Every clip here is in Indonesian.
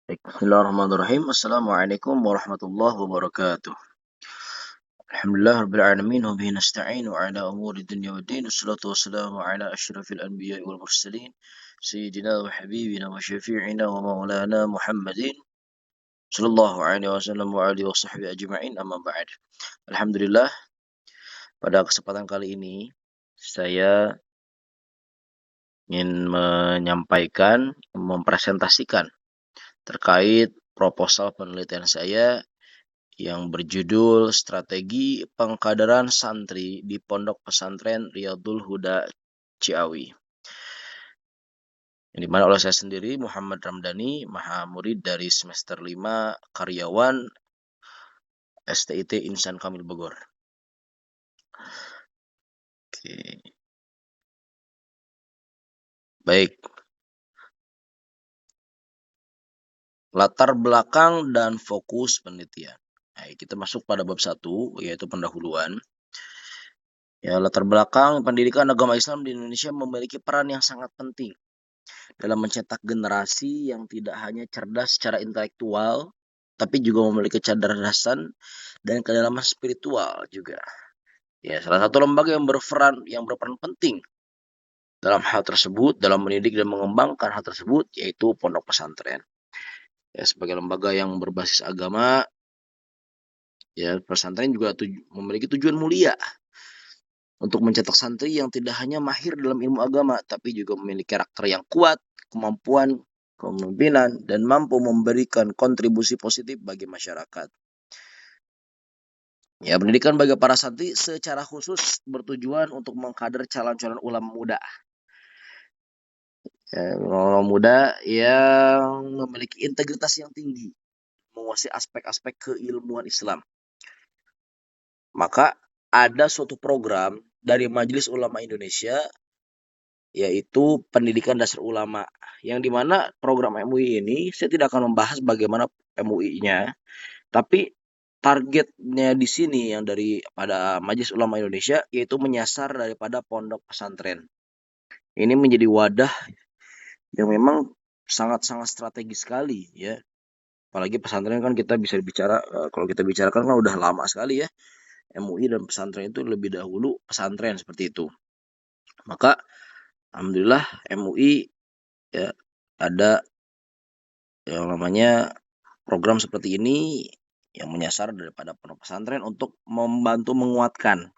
Bismillahirrahmanirrahim. Assalamualaikum warahmatullahi wabarakatuh. Alhamdulillah rabbil alamin wa bihi nasta'in wa ala umuri dunya waddin. Wassalatu wassalamu ala asyrafil anbiya'i wal mursalin sayyidina wa habibina wa syafi'ina wa maulana Muhammadin sallallahu alaihi wasallam wa alihi wa sahbihi ajma'in, amma ba'd. Alhamdulillah, pada kesempatan kali ini saya ingin mempresentasikan terkait proposal penelitian saya yang berjudul Strategi Pengkaderan Santri di Pondok Pesantren Riyadul Huda Ciawi. Yang dimana oleh saya sendiri, Muhammad Ramdhani, Maha Murid dari semester 5 Karyawan STIT Insan Kamil Bogor. Oke. Baik. Latar belakang dan fokus penelitian. Nah, kita masuk pada bab 1, yaitu pendahuluan. Ya, latar belakang pendidikan agama Islam di Indonesia memiliki peran yang sangat penting dalam mencetak generasi yang tidak hanya cerdas secara intelektual, tapi juga memiliki kecerdasan dan kedalaman spiritual juga. Ya, salah satu lembaga yang berperan penting dalam hal tersebut, dalam mendidik dan mengembangkan hal tersebut, yaitu pondok pesantren. Ya, sebagai lembaga yang berbasis agama, ya pesantren juga memiliki tujuan mulia untuk mencetak santri yang tidak hanya mahir dalam ilmu agama, tapi juga memiliki karakter yang kuat, kemampuan kepemimpinan, dan mampu memberikan kontribusi positif bagi masyarakat. Ya, pendidikan bagi para santri secara khusus bertujuan untuk mengkader calon-calon ulama muda. Ya, ulama muda yang memiliki integritas yang tinggi, menguasai aspek-aspek keilmuan Islam. Maka ada suatu program dari Majelis Ulama Indonesia, yaitu pendidikan dasar ulama, yang dimana program MUI ini saya tidak akan membahas bagaimana MUI-nya, tapi targetnya di sini yang pada Majelis Ulama Indonesia yaitu menyasar daripada pondok pesantren. Ini menjadi wadah yang memang sangat-sangat strategis sekali ya. Apalagi pesantren kan kita bisa bicara, kalau kita bicarakan kan udah lama sekali ya. MUI dan pesantren itu lebih dahulu pesantren seperti itu. Maka alhamdulillah MUI ya ada yang namanya program seperti ini yang menyasar daripada pondok pesantren untuk membantu menguatkan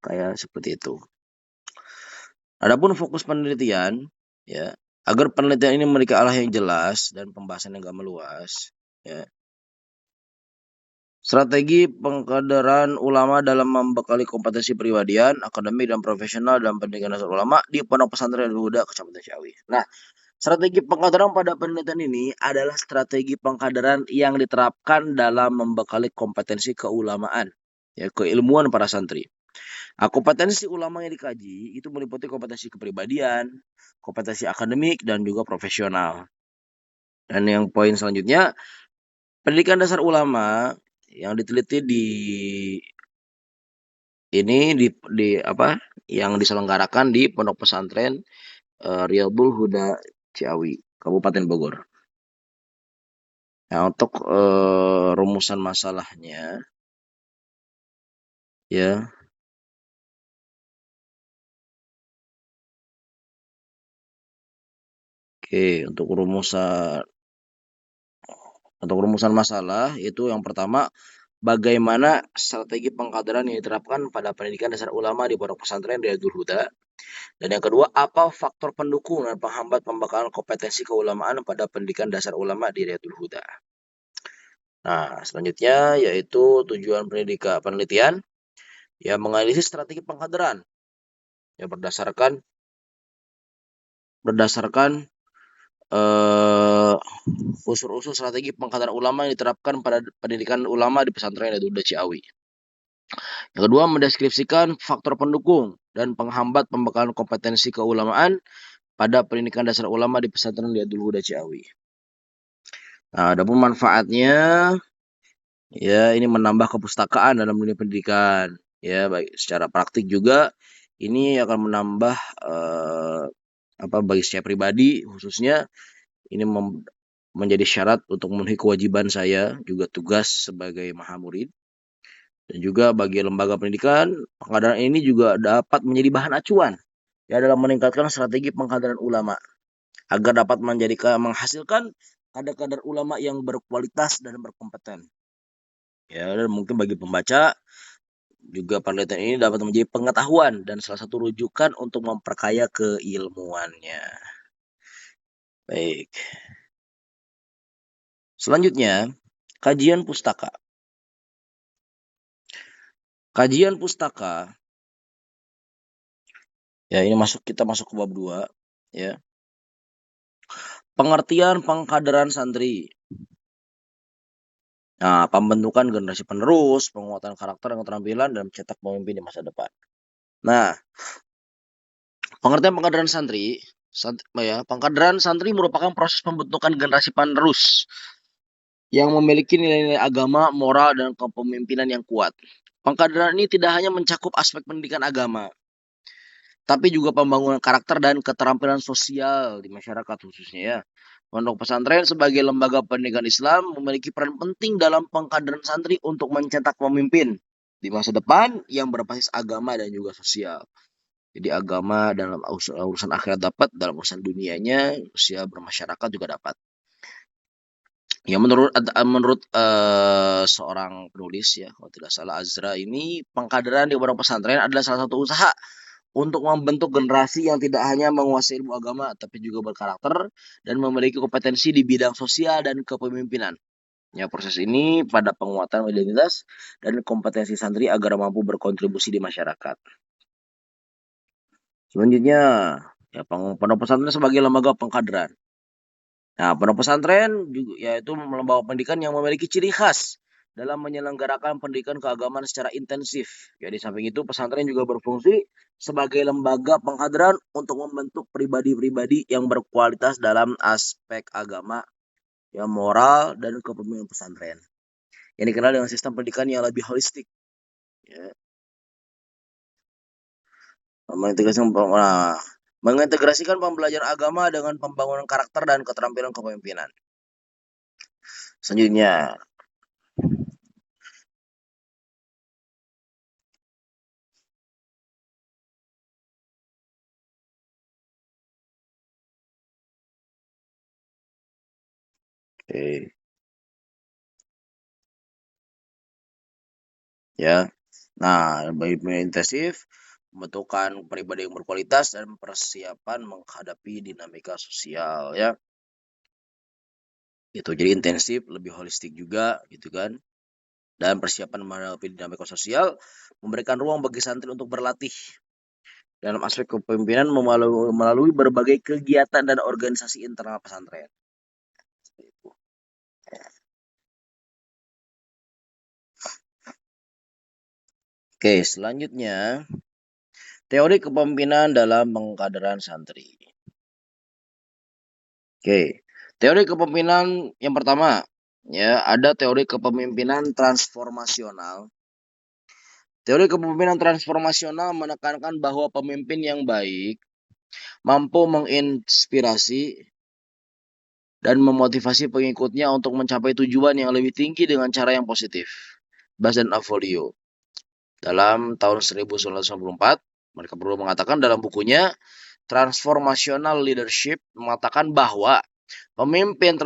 kayak seperti itu. Adapun fokus penelitian ya, agar penelitian ini memiliki arah yang jelas dan pembahasan yang gak meluas ya. Strategi pengkaderan ulama dalam membekali kompetensi pribadian, akademik dan profesional dalam pendidikan dasar ulama di Pondok Pesantren Al-Huda, Kecamatan Ciawi. Nah, strategi pengkaderan pada penelitian ini adalah strategi pengkaderan yang diterapkan dalam membekali kompetensi keulamaan, ya, keilmuan para santri. Nah, kompetensi ulama yang dikaji itu meliputi kompetensi kepribadian, kompetensi akademik, dan juga profesional. Dan yang poin selanjutnya, pendidikan dasar ulama yang diteliti yang diselenggarakan di Pondok Pesantren Riyadul Huda Ciawi, Kabupaten Bogor. Nah, untuk rumusan masalahnya ya. Oke, untuk rumusan masalah itu yang pertama, bagaimana strategi pengkaderan yang diterapkan pada pendidikan dasar ulama di Pondok Pesantren Riyadul Huda. Dan yang kedua, apa faktor pendukung dan penghambat pembekalan kompetensi keulamaan pada pendidikan dasar ulama di Riyadul Huda. Nah, selanjutnya yaitu tujuan penelitian yang menganalisis strategi pengkaderan yang berdasarkan unsur-unsur strategi pengkaderan ulama yang diterapkan pada pendidikan ulama di pesantren Riyadul Huda Ciawi. Yang kedua, mendeskripsikan faktor pendukung dan penghambat pembekalan kompetensi keulamaan pada pendidikan dasar ulama di pesantren Riyadul Huda Ciawi. Nah, adapun manfaatnya ya, ini menambah kepustakaan dalam dunia pendidikan ya, baik secara praktik juga ini akan menambah bagi saya pribadi khususnya ini menjadi syarat untuk memenuhi kewajiban saya juga tugas sebagai mahamurid. Dan juga bagi lembaga pendidikan, pengkaderan ini juga dapat menjadi bahan acuan ya dalam meningkatkan strategi pengkaderan ulama agar dapat menghasilkan kader-kader ulama yang berkualitas dan berkompeten. Ya, dan mungkin bagi pembaca juga penelitian ini dapat menjadi pengetahuan dan salah satu rujukan untuk memperkaya keilmuannya. Baik. Selanjutnya, kajian pustaka. Kajian pustaka, ya ini kita masuk ke bab 2, ya. Pengertian pengkaderan santri. Nah, pembentukan generasi penerus, penguatan karakter dan keterampilan, dan mencetak pemimpin di masa depan. Nah, pengertian pengkaderan santri, pengkaderan santri merupakan proses pembentukan generasi penerus yang memiliki nilai-nilai agama, moral, dan kepemimpinan yang kuat. Pengkaderan ini tidak hanya mencakup aspek pendidikan agama, tapi juga pembangunan karakter dan keterampilan sosial di masyarakat khususnya ya. Pondok pesantren sebagai lembaga pendidikan Islam memiliki peran penting dalam pengkaderan santri untuk mencetak pemimpin di masa depan yang berbasis agama dan juga sosial. Jadi agama dalam urusan akhirat dapat, dalam urusan dunianya, sosial bermasyarakat juga dapat. Ya menurut seorang penulis ya, kalau tidak salah Azra ini, pengkaderan di pondok pesantren adalah salah satu usaha untuk membentuk generasi yang tidak hanya menguasai ilmu agama tapi juga berkarakter dan memiliki kompetensi di bidang sosial dan kepemimpinan. Ya, proses ini pada penguatan identitas dan kompetensi santri agar mampu berkontribusi di masyarakat. Selanjutnya, ya pondok pesantren sebagai lembaga pengkaderan. Nah, pondok pesantren juga yaitu lembaga pendidikan yang memiliki ciri khas dalam menyelenggarakan pendidikan keagamaan secara intensif. Ya, di samping itu pesantren juga berfungsi sebagai lembaga pengkaderan untuk membentuk pribadi-pribadi yang berkualitas dalam aspek agama, ya moral dan kepemimpinan pesantren. Yang dikenal dengan sistem pendidikan yang lebih holistik. Ya. Mengintegrasikan pembelajaran agama dengan pembangunan karakter dan keterampilan kepemimpinan. Selanjutnya, oke. Ya. Nah, bagi intensif, pembentukan pribadi yang berkualitas dan persiapan menghadapi dinamika sosial ya. Itu jadi intensif, lebih holistik juga gitu kan. Dan persiapan menghadapi dinamika sosial memberikan ruang bagi santri untuk berlatih dalam aspek kepemimpinan melalui berbagai kegiatan dan organisasi internal pesantren. Oke, selanjutnya teori kepemimpinan dalam pengkaderan santri. Oke, teori kepemimpinan yang pertama ya ada teori kepemimpinan transformasional. Teori kepemimpinan transformasional menekankan bahwa pemimpin yang baik mampu menginspirasi dan memotivasi pengikutnya untuk mencapai tujuan yang lebih tinggi dengan cara yang positif. Bas dan Avolio dalam tahun 1994 mereka berdua mengatakan dalam bukunya Transformational Leadership mengatakan bahwa pemimpin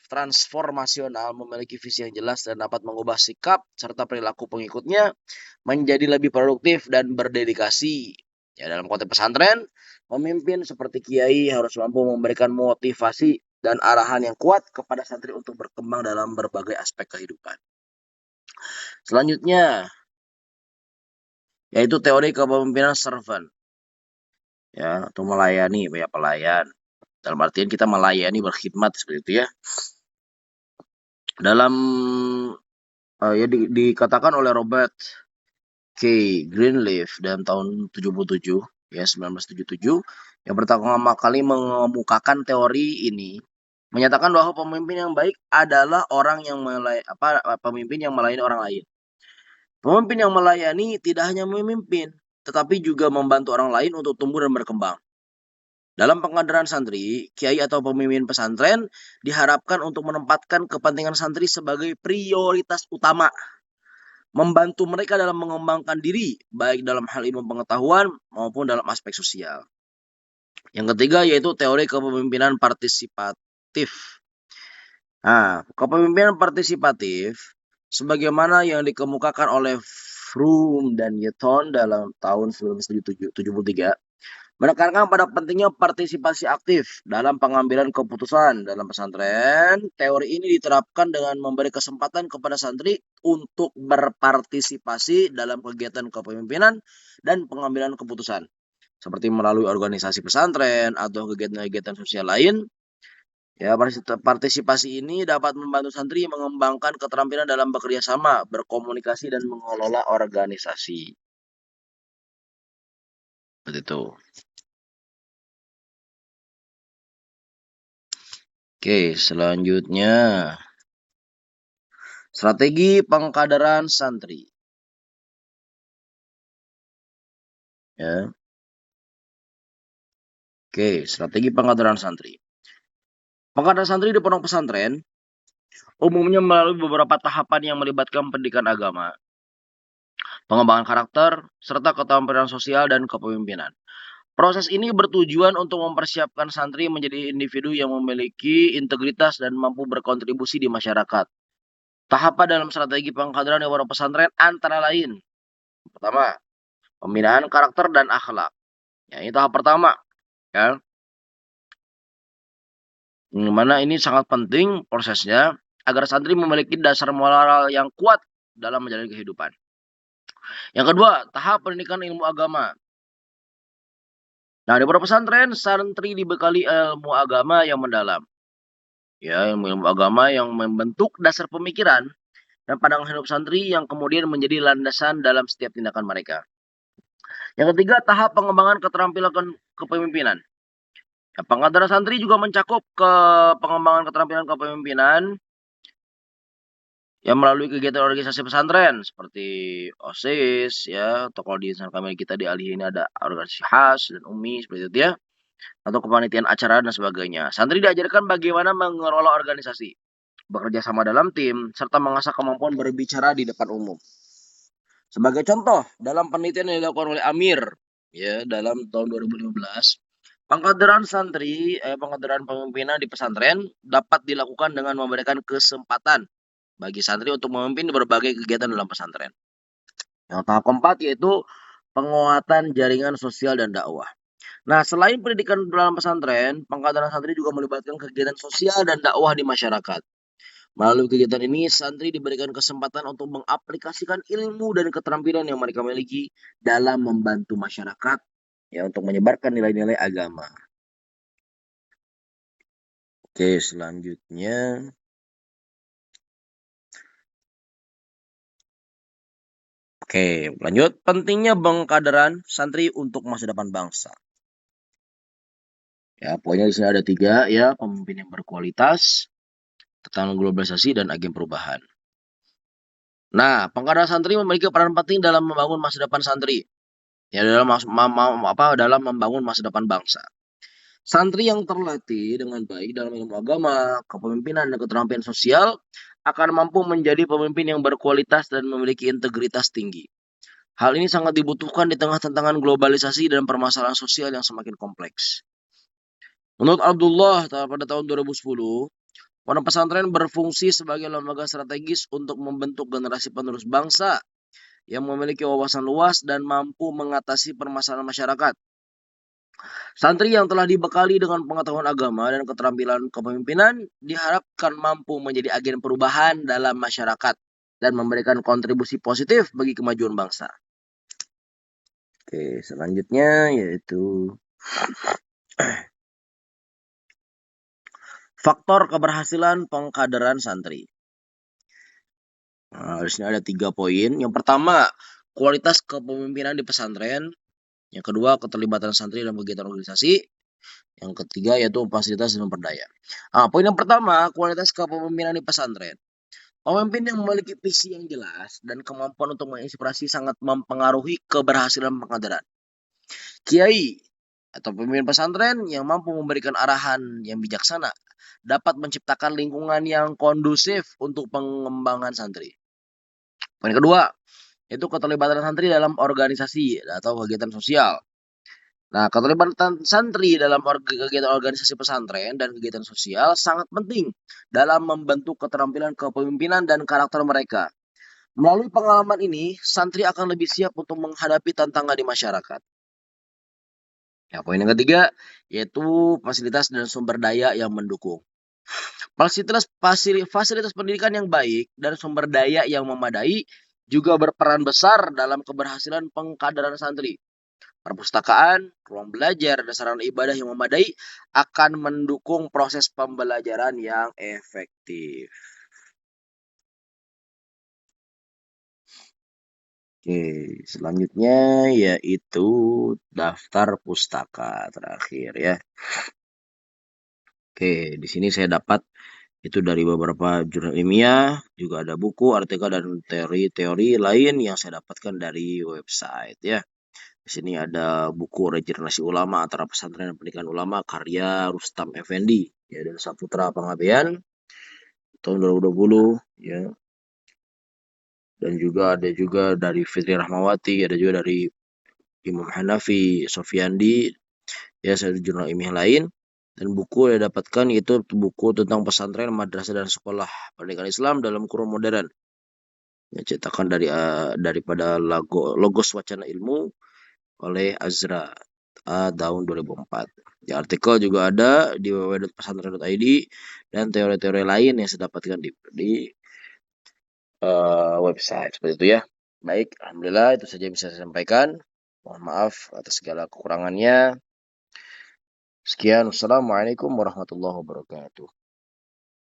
transformasional memiliki visi yang jelas dan dapat mengubah sikap serta perilaku pengikutnya menjadi lebih produktif dan berdedikasi. Ya, dalam konteks pesantren, pemimpin seperti kiai harus mampu memberikan motivasi dan arahan yang kuat kepada santri untuk berkembang dalam berbagai aspek kehidupan. Selanjutnya, yaitu teori kepemimpinan servant. Ya, atau melayani, ya pelayan. Dalam artian kita melayani, berkhidmat seperti itu ya. Dalam ya dikatakan oleh Robert K. Greenleaf dalam tahun 77 ya 1977 yang pertama kali mengemukakan teori ini menyatakan bahwa pemimpin yang baik adalah orang yang pemimpin yang melayani orang lain. Pemimpin yang melayani tidak hanya memimpin tetapi juga membantu orang lain untuk tumbuh dan berkembang. Dalam pengajaran santri, kiai atau pemimpin pesantren diharapkan untuk menempatkan kepentingan santri sebagai prioritas utama, membantu mereka dalam mengembangkan diri, baik dalam hal ilmu pengetahuan maupun dalam aspek sosial. Yang ketiga yaitu teori kepemimpinan partisipatif. Nah, kepemimpinan partisipatif sebagaimana yang dikemukakan oleh Froome dan Newton dalam tahun 1973 menekankan pada pentingnya partisipasi aktif dalam pengambilan keputusan dalam pesantren. Teori ini diterapkan dengan memberi kesempatan kepada santri untuk berpartisipasi dalam kegiatan kepemimpinan dan pengambilan keputusan, seperti melalui organisasi pesantren atau kegiatan-kegiatan sosial lain. Ya, partisipasi ini dapat membantu santri mengembangkan keterampilan dalam bekerja sama, berkomunikasi, dan mengelola organisasi. Seperti itu. Oke, selanjutnya strategi pengkaderan santri. Ya. Oke, strategi pengkaderan santri. Pengkaderan santri di pondok pesantren umumnya melalui beberapa tahapan yang melibatkan pendidikan agama, pengembangan karakter, serta keterampilan sosial dan kepemimpinan. Proses ini bertujuan untuk mempersiapkan santri menjadi individu yang memiliki integritas dan mampu berkontribusi di masyarakat. Tahapan dalam strategi pengkaderan di pondok pesantren antara lain: pertama, pembinaan karakter dan akhlak. Ya, ini tahap pertama, ya. Mana ini sangat penting prosesnya agar santri memiliki dasar moral yang kuat dalam menjalani kehidupan. Yang kedua, tahap pendidikan ilmu agama. Nah, di pondok pesantren, santri dibekali ilmu agama yang mendalam. Ya, ilmu agama yang membentuk dasar pemikiran dan pandangan hidup santri yang kemudian menjadi landasan dalam setiap tindakan mereka. Yang ketiga, tahap pengembangan keterampilan kepemimpinan. Ya, pengkaderan santri juga mencakup ke pengembangan keterampilan kepemimpinan yang melalui kegiatan organisasi pesantren seperti OSIS, ya, atau kalau di insan kami kita di Alih ini ada organisasi khas dan UMI seperti itu, ya, atau kepanitiaan acara dan sebagainya. Santri diajarkan bagaimana mengelola organisasi, bekerja sama dalam tim, serta mengasah kemampuan berbicara di depan umum. Sebagai contoh, dalam penelitian yang dilakukan oleh Amir, ya, dalam tahun 2015, pengkaderan pemimpinan di pesantren dapat dilakukan dengan memberikan kesempatan bagi santri untuk memimpin berbagai kegiatan dalam pesantren. Yang tahap keempat yaitu penguatan jaringan sosial dan dakwah. Nah, selain pendidikan dalam pesantren, pengkaderan santri juga melibatkan kegiatan sosial dan dakwah di masyarakat. Melalui kegiatan ini, santri diberikan kesempatan untuk mengaplikasikan ilmu dan keterampilan yang mereka miliki dalam membantu masyarakat, ya, untuk menyebarkan nilai-nilai agama. Oke, selanjutnya. Oke, lanjut. Pentingnya pengkaderan santri untuk masa depan bangsa. Ya, pokoknya di sini ada 3, ya, pemimpin yang berkualitas, tentang globalisasi dan agen perubahan. Nah, pengkaderan santri memiliki peran penting dalam membangun masa depan santri. Ya, dalam membangun masa depan bangsa. Santri yang terlatih dengan baik dalam ilmu agama, kepemimpinan, dan keterampilan sosial akan mampu menjadi pemimpin yang berkualitas dan memiliki integritas tinggi. Hal ini sangat dibutuhkan di tengah tantangan globalisasi dan permasalahan sosial yang semakin kompleks. Menurut Abdullah, pada tahun 2010, pondok pesantren berfungsi sebagai lembaga strategis untuk membentuk generasi penerus bangsa yang memiliki wawasan luas dan mampu mengatasi permasalahan masyarakat. Santri yang telah dibekali dengan pengetahuan agama dan keterampilan kepemimpinan diharapkan mampu menjadi agen perubahan dalam masyarakat dan memberikan kontribusi positif bagi kemajuan bangsa. Oke, selanjutnya yaitu faktor keberhasilan pengkaderan santri. Nah, di sini ada 3 poin. Yang pertama, kualitas kepemimpinan di pesantren. Yang kedua, keterlibatan santri dalam kegiatan organisasi. Yang ketiga, yaitu fasilitas dan pemberdayaan. Nah, poin yang pertama, kualitas kepemimpinan di pesantren. Pemimpin yang memiliki visi yang jelas dan kemampuan untuk menginspirasi sangat mempengaruhi keberhasilan pengkaderan. Kiai atau pemimpin pesantren yang mampu memberikan arahan yang bijaksana dapat menciptakan lingkungan yang kondusif untuk pengembangan santri. Poin kedua, yaitu keterlibatan santri dalam organisasi atau kegiatan sosial. Nah, keterlibatan santri dalam kegiatan organisasi pesantren dan kegiatan sosial sangat penting dalam membentuk keterampilan kepemimpinan dan karakter mereka. Melalui pengalaman ini, santri akan lebih siap untuk menghadapi tantangan di masyarakat. Ya, poin yang ketiga, yaitu fasilitas dan sumber daya yang mendukung. Fasilitas pendidikan yang baik dan sumber daya yang memadai juga berperan besar dalam keberhasilan pengkaderan santri. Perpustakaan, ruang belajar, dan sarana ibadah yang memadai akan mendukung proses pembelajaran yang efektif. Oke, selanjutnya yaitu daftar pustaka terakhir ya. Oke, di sini saya dapat itu dari beberapa jurnal ilmiah, juga ada buku, artikel, dan teori-teori lain yang saya dapatkan dari website ya. Di sini ada buku Regenerasi Ulama Antara Pesantren dan Pendidikan Ulama karya Rustam Effendi ya, dan Saputra Pengabdian tahun 2020 ya. Dan juga ada juga dari Fitri Rahmawati, ada juga dari Imam Hanafi Sofyandi ya, saya jurnal ilmiah lain. Dan buku yang dapatkan itu buku tentang pesantren, madrasah, dan sekolah pendidikan Islam dalam kurun modern. Yang cetakan daripada Logos Wacana Ilmu oleh Azra tahun 2004. Di artikel juga ada di www.pesantren.id dan teori-teori lain yang saya dapatkan di website seperti itu ya. Baik, alhamdulillah itu saja yang bisa saya sampaikan. Mohon maaf atas segala kekurangannya. Sekian, wassalamualaikum warahmatullahi wabarakatuh.